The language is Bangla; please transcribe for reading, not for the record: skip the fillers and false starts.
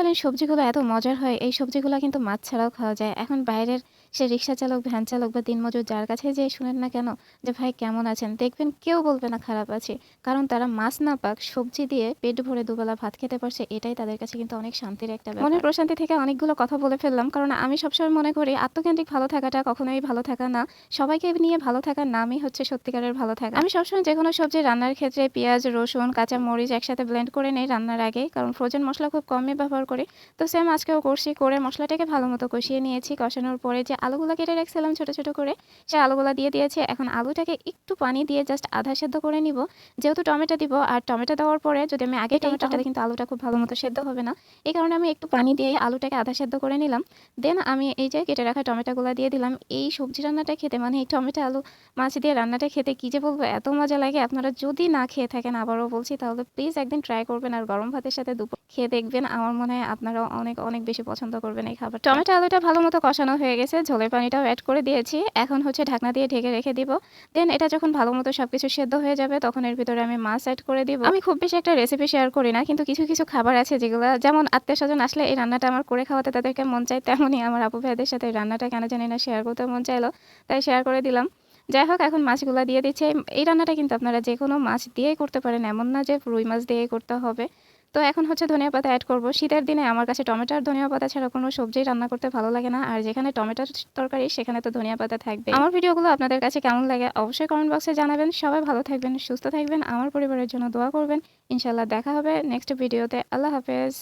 শীতকালীন সবজিগুলো এত মজার হয়, এই সবজিগুলো কিন্তু মাছ ছাড়াও খাওয়া যায়। এখন বাইরের সে রিক্সা চালক, ভ্যান চালক বা দিনমজুর যার কাছে যেয়ে শুনেন না কেন যে, "ভাই কেমন আছেন?" দেখবেন কেউ বলবে না খারাপ আছি। কারণ তারা মাছ না পাক সবজি দিয়ে পেট ভরে দুবেলা ভাত খেতে পারছে, এটাই তাদের কাছে কিন্তু অনেক শান্তির একটা ব্যাপার। মনের প্রশান্তি থেকে অনেকগুলো কথা বলে ফেললাম। কারণ আমি সবসময় মনে করি আত্মকেন্দ্রিক ভালো থাকাটা কখনোই ভালো থাকা না। সবাইকে নিয়ে ভালো থাকার নামই হচ্ছে সত্যিকারের ভালো থাকা। আমি সবসময় যেকোনো সবজি রান্নার ক্ষেত্রে পেঁয়াজ, রসুন, কাঁচা মরিচ একসাথে ব্লেন্ড করে নেই রান্নার আগে। কারণ ফ্রোজেন মসলা খুব কমই ব্যবহার করি। তো সেম আজকেও করছি, করে মসলাটাকে ভালোমতো কষিয়ে নিয়েছি। কষানোর পরে যে আলুগুলা কেটে রাখছিলাম ছোট, ছোট করে, সে আলুগুলা দিয়ে দিয়েছি। এখন আলুটাকে একটু পানি দিয়ে জাস্ট আধা সেদ্ধ করে নিব। যেহেতু টমেটো দিব, আর টমেটো দেওয়ার পরে যদি আমি আগে টমেটো তাহলে কিন্তু আলুটা খুব ভালোমতো সেদ্ধ হবে না। এই কারণে আমি একটু পানি দিয়ে আলুটাকে আধা সেদ্ধ করে নিলাম। দেন আমি এই যে কেটে রাখা টমেটোগুলা দিয়ে দিলাম। এই সবজি রান্নাটা খেতে, মানে এই টমেটো, আলু, মাছ দিয়ে রান্নাটা খেতে কি যে বলবো, এত মজা লাগে। আপনারা যদি না খেয়ে থাকেন, আবারও বলছি, তাহলে প্লিজ একদিন ট্রাই করবেন। আর গরম ভাতের সাথে দুপুর খেয়ে দেখবেন, আমার মনে হয় আপনারাও অনেক অনেক বেশি পছন্দ করবেন এই খাবার। টমেটো আলুটা ভালো মতো কষানো হয়ে গেছে, ঝোলের পানিটাও অ্যাড করে দিয়েছি। এখন হচ্ছে ঢাকনা দিয়ে ঢেকে রেখে দিব। দেন এটা যখন ভালো মতো সবকিছু সেদ্ধ হয়ে যাবে, তখন এর ভিতরে আমি মাছ অ্যাড করে দিব। আমি খুব বেশি একটা রেসিপি শেয়ার করি না, কিন্তু কিছু কিছু খাবার আছে যেগুলো, যেমন আত্মীয় স্বজন আসলে এই রান্নাটা আমার করে খাওয়াতে তাদেরকে মন চায়, তেমনই আমার আপু ভাইদের সাথে এই রান্নাটা কেন জানি না শেয়ার করতে মন চাইলো, তাই শেয়ার করে দিলাম। যাই হোক, এখন মাছগুলা দিয়ে দিচ্ছি। এই রান্নাটা কিন্তু আপনারা যেকোনো মাছ দিয়েই করতে পারেন, এমন না যে রুই মাছ দিয়েই করতে হবে। তো এখন হচ্ছে ধনিয়া পাতা অ্যাড করব। শীতের দিনে আমার কাছে টমেটো আর ধনিয়া পাতা ছাড়া কোনো সবজি রান্না করতে ভালো লাগে না। আর যেখানে টমেটোর তরকারি, সেখানে তো ধনিয়া পাতা থাকবে। আমার ভিডিওগুলো আপনাদের কাছে কেমন লাগে অবশ্যই কমেন্ট বক্সে জানাবেন। সবাই ভালো থাকবেন, সুস্থ থাকবেন, আমার পরিবারের জন্য দোয়া করবেন। ইনশাআল্লাহ দেখা হবে নেক্সট ভিডিওতে। আল্লাহ হাফেজ।